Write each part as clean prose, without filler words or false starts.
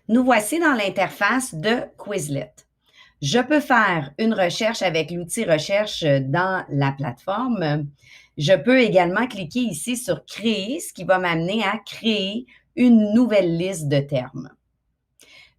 Nous voici dans l'interface de Quizlet. Je peux faire une recherche avec l'outil recherche dans la plateforme. Je peux également cliquer ici sur créer, ce qui va m'amener à créer une nouvelle liste de termes.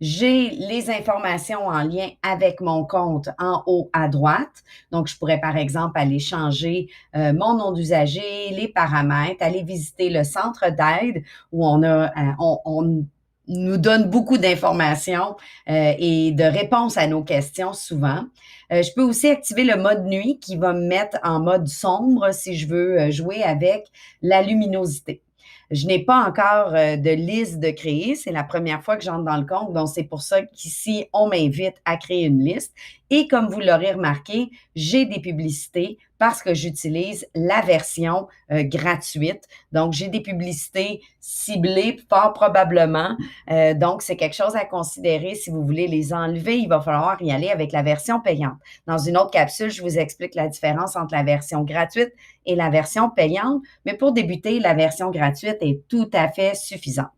J'ai les informations en lien avec mon compte en haut à droite. Donc, je pourrais, par exemple, aller changer mon nom d'usager, les paramètres, aller visiter le centre d'aide où on nous donne beaucoup d'informations et de réponses à nos questions souvent. Je peux aussi activer le mode nuit qui va me mettre en mode sombre si je veux jouer avec la luminosité. Je n'ai pas encore de liste de créer. C'est la première fois que j'entre dans le compte. Donc, c'est pour ça qu'ici, on m'invite à créer une liste. Et comme vous l'aurez remarqué, j'ai des publicités parce que j'utilise la version gratuite. Donc, j'ai des publicités ciblées fort probablement. Donc, c'est quelque chose à considérer. Si vous voulez les enlever, il va falloir y aller avec la version payante. Dans une autre capsule, je vous explique la différence entre la version gratuite et la version payante. Mais pour débuter, la version gratuite est tout à fait suffisante.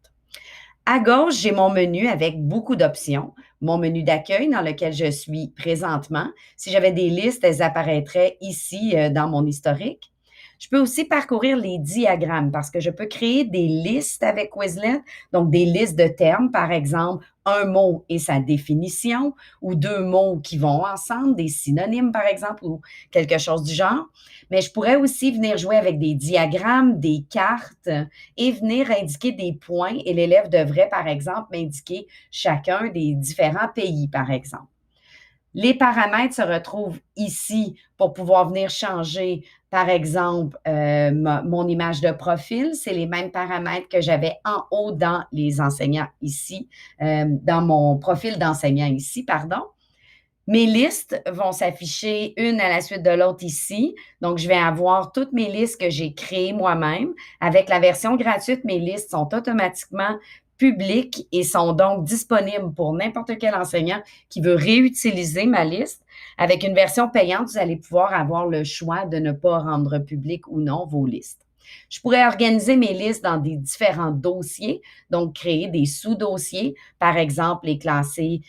À gauche, j'ai mon menu avec beaucoup d'options. Mon menu d'accueil dans lequel je suis présentement. Si j'avais des listes, elles apparaîtraient ici dans mon historique. Je peux aussi parcourir les diagrammes parce que je peux créer des listes avec Quizlet, donc des listes de termes, par exemple, un mot et sa définition, ou deux mots qui vont ensemble, des synonymes, par exemple, ou quelque chose du genre. Mais je pourrais aussi venir jouer avec des diagrammes, des cartes et venir indiquer des points et l'élève devrait, par exemple, m'indiquer chacun des différents pays, par exemple. Les paramètres se retrouvent ici pour pouvoir venir changer, par exemple, mon image de profil. C'est les mêmes paramètres que j'avais en haut dans les enseignants ici, dans mon profil d'enseignant ici, pardon. Mes listes vont s'afficher une à la suite de l'autre ici. Donc, je vais avoir toutes mes listes que j'ai créées moi-même. Avec la version gratuite, mes listes sont automatiquement publiques et sont donc disponibles pour n'importe quel enseignant qui veut réutiliser ma liste. Avec une version payante, vous allez pouvoir avoir le choix de ne pas rendre public ou non vos listes. Je pourrais organiser mes listes dans des différents dossiers, donc créer des sous-dossiers, par exemple les classer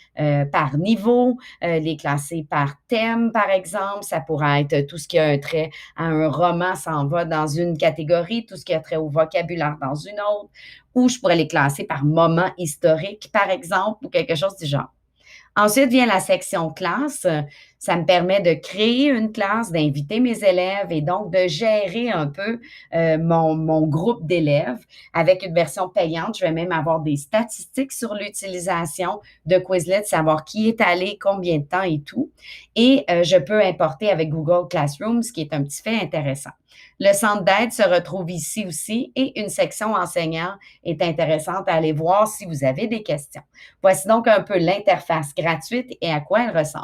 par niveau, les classer par thème, par exemple. Ça pourrait être tout ce qui a un trait à un roman s'en va dans une catégorie, tout ce qui a trait au vocabulaire dans une autre, ou je pourrais les classer par moment historique, par exemple, ou quelque chose du genre. Ensuite vient la section classe. Ça me permet de créer une classe, d'inviter mes élèves et donc de gérer un peu mon groupe d'élèves. Avec une version payante, je vais même avoir des statistiques sur l'utilisation de Quizlet, savoir qui est allé, combien de temps et tout. Et je peux importer avec Google Classroom, ce qui est un petit fait intéressant. Le centre d'aide se retrouve ici aussi et une section enseignant est intéressante à aller voir si vous avez des questions. Voici donc un peu l'interface gratuite et à quoi elle ressemble.